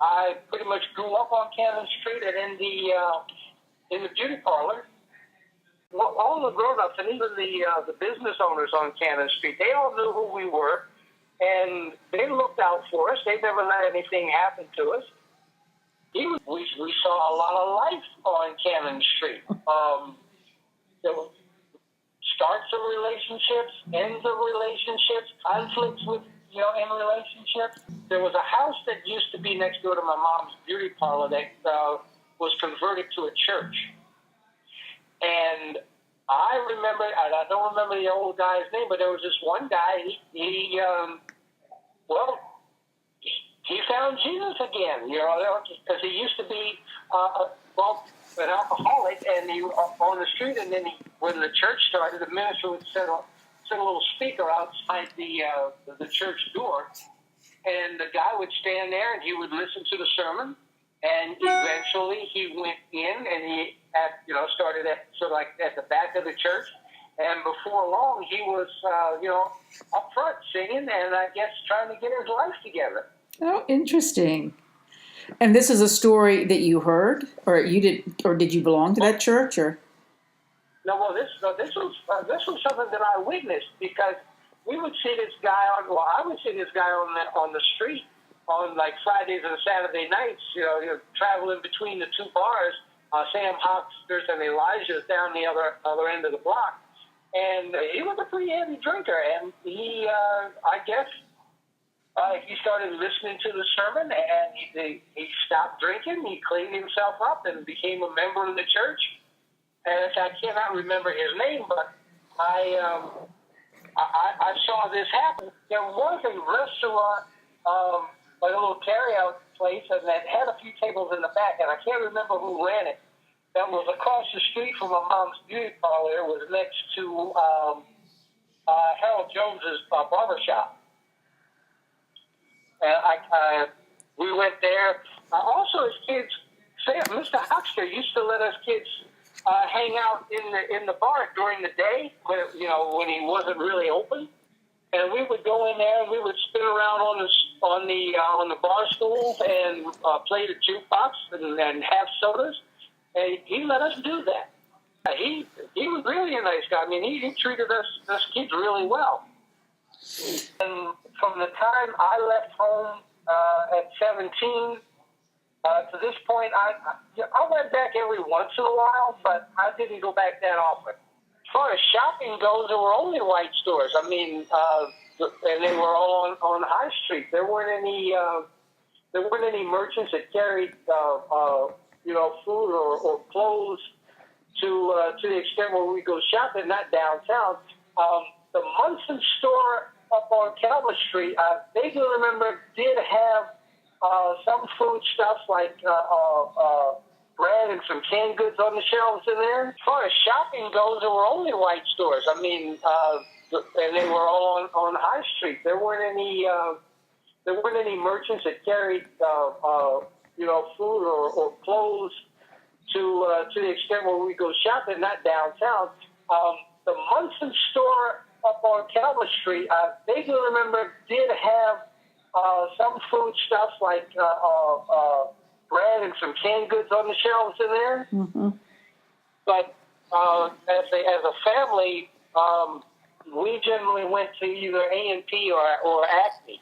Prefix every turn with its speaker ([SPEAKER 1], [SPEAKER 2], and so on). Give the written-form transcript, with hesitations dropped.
[SPEAKER 1] I pretty much grew up on Cannon Street and in the beauty parlor. Well, all the grown-ups and even the business owners on Cannon Street, they all knew who we were, and they looked out for us. They never let anything happen to us. We saw a lot of life on Cannon Street. There were starts of relationships, ends of relationships, conflicts with in relationships. There was a house that used to be next door to my mom's beauty parlor that was converted to a church. And I remember, and I don't remember the old guy's name, but there was this one guy, he found Jesus again, because he used to be, an alcoholic, and he on the street, and then when the church started, the minister would set a little speaker outside the church door, and the guy would stand there, and he would listen to the sermon, and eventually he went in, and he started at sort of like at the back of the church, and before long he was up front singing, and I guess trying to get his life together.
[SPEAKER 2] Oh, interesting. And this is a story that you heard, or did you belong to that church, or?
[SPEAKER 1] No, well, this was something that I witnessed, because we would see this guy I would see this guy on the street on like Fridays and Saturday nights, traveling between the two bars, Sam Hoxter's and Elijah's down the other end of the block, and he was a pretty heavy drinker, and he, I guess. He started listening to the sermon, and he stopped drinking. He cleaned himself up and became a member of the church. And I cannot remember his name, but I saw this happen. There was a restaurant, a little carryout place, and that had a few tables in the back, and I can't remember who ran it. That was across the street from my mom's beauty parlor. It was next to Harold Jones's barber shop. And we went there. Also, as kids, Mr. Hoxter used to let us kids hang out in the bar during the day, when he wasn't really open. And we would go in there and we would spin around on the bar stools and play the jukebox and have sodas. And he let us do that. He was really a nice guy. I mean, he treated us kids really well. And from the time I left home at 17 to this point, I went back every once in a while, but I didn't go back that often. As far as shopping goes, there were only white stores. I mean, and they were all on High Street. There weren't any merchants that carried food or clothes to the extent where we go shopping, not downtown. The Munson store up on Calvert Street, I vaguely remember, did have some food stuff like bread and some canned goods on the shelves in there. As far as shopping goes, there were only white stores. I mean, and they were all on High Street. There weren't any merchants that carried food or clothes to the extent where we go shopping, not downtown. The Munson store up on Calvert Street, I vaguely remember, did have some food stuff like bread and some canned goods on the shelves in there. Mm-hmm. But as a family, we generally went to either A&P or Acme.